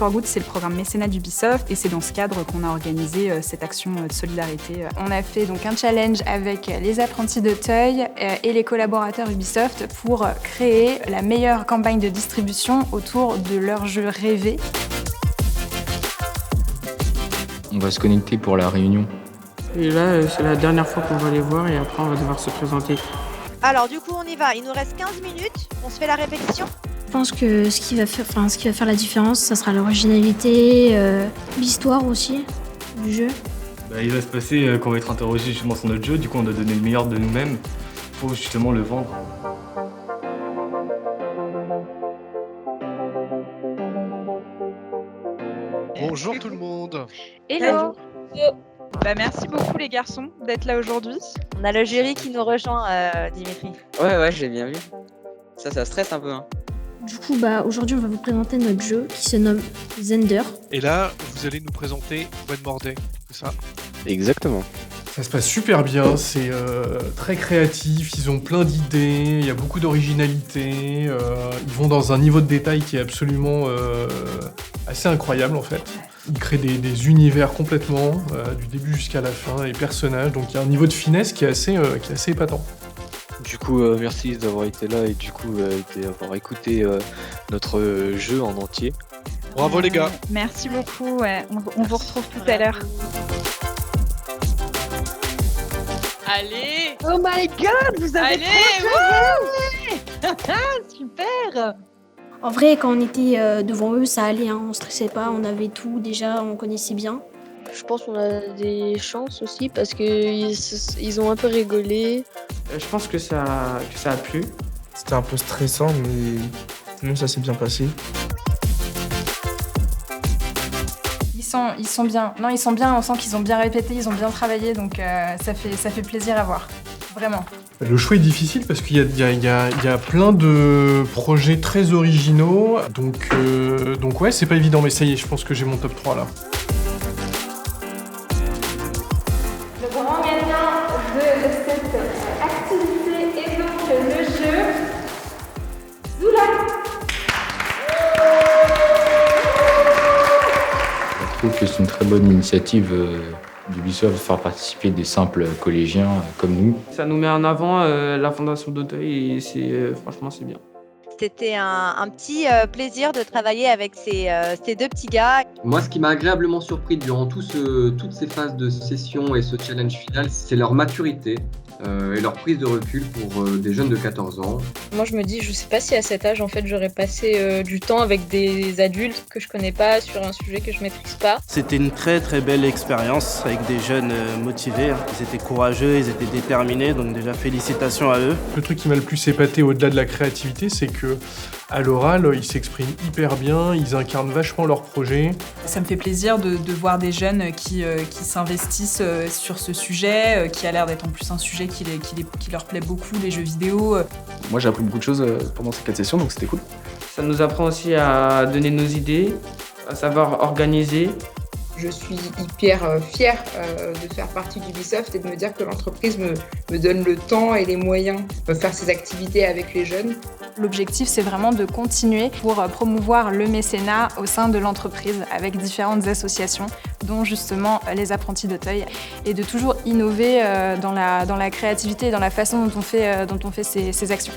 for Good, c'est le programme mécénat d'Ubisoft et c'est dans ce cadre qu'on a organisé cette action de solidarité. On a fait donc un challenge avec les apprentis d'Auteuil et les collaborateurs Ubisoft pour créer la meilleure campagne de distribution autour de leur jeu rêvé. On va se connecter pour la réunion. Et là, c'est la dernière fois qu'on va les voir et après on va devoir se présenter. Alors du coup on y va, il nous reste 15 minutes, on se fait la répétition. Je pense que ce qui va faire la différence, ça sera l'originalité, l'histoire aussi du jeu. Il va se passer qu'on va être interrogé justement sur notre jeu, du coup on doit donner le meilleur de nous-mêmes pour justement le vendre. Bonjour tout le monde. Hello. Merci beaucoup les garçons d'être là aujourd'hui. On a le jury qui nous rejoint, Dimitri. Ouais, j'ai bien vu. Ça stresse un peu. Hein. Du coup, aujourd'hui, on va vous présenter notre jeu qui se nomme Zender. Et là, vous allez nous présenter One More Day, c'est ça? Exactement. Ça se passe super bien, c'est très créatif, ils ont plein d'idées, il y a beaucoup d'originalité, ils vont dans un niveau de détail qui est absolument assez incroyable en fait. Ils créent des univers complètement, du début jusqu'à la fin, les personnages, donc il y a un niveau de finesse qui est assez épatant. Du coup, merci d'avoir été là et du coup d'avoir écouté notre jeu en entier. Bravo les gars. Merci beaucoup, on vous retrouve tout à l'heure. Allez! Oh my god, vous avez super! En vrai, quand on était devant eux, ça allait, hein, on stressait pas, on avait tout déjà, on connaissait bien. Je pense qu'on a des chances aussi parce qu'ils ont un peu rigolé. Je pense que ça a plu. C'était un peu stressant, mais ça s'est bien passé. Ils sont bien. Non, ils sont bien, on sent qu'ils ont bien répété, ils ont bien travaillé, donc ça fait plaisir à voir. Vraiment. Le choix est difficile parce qu'il y a plein de projets très originaux, donc ouais, c'est pas évident, mais ça y est, je pense que j'ai mon top 3 là. Le grand gagnant de cette activité est donc le jeu Zoula. Je trouve que c'est une très bonne initiative d'Ubisoft de faire participer des simples collégiens comme nous. Ça nous met en avant la fondation d'Auteuil et franchement c'est bien. C'était un petit plaisir de travailler avec ces deux petits gars. Moi, ce qui m'a agréablement surpris durant toutes ces phases de session et ce challenge final, c'est leur maturité et leur prise de recul pour des jeunes de 14 ans. Moi, je me dis, je sais pas si à cet âge, en fait, j'aurais passé du temps avec des adultes que je connais pas sur un sujet que je maîtrise pas. C'était une très très belle expérience avec des jeunes motivés. Ils étaient courageux, ils étaient déterminés, donc déjà félicitations à eux. Le truc qui m'a le plus épaté au-delà de la créativité, c'est que à l'oral, ils s'expriment hyper bien, ils incarnent vachement leur projet. Ça me fait plaisir de voir des jeunes qui s'investissent sur ce sujet, qui a l'air d'être en plus un sujet qui leur plaît beaucoup, les jeux vidéo. Moi j'ai appris beaucoup de choses pendant ces 4 sessions, donc c'était cool. Ça nous apprend aussi à donner nos idées, à savoir organiser. Je suis hyper fière de faire partie d'Ubisoft et de me dire que l'entreprise me donne le temps et les moyens de faire ces activités avec les jeunes. L'objectif, c'est vraiment de continuer pour promouvoir le mécénat au sein de l'entreprise avec différentes associations, dont justement les apprentis d'Auteuil, et de toujours innover dans la créativité et dans la façon dont on fait ces actions.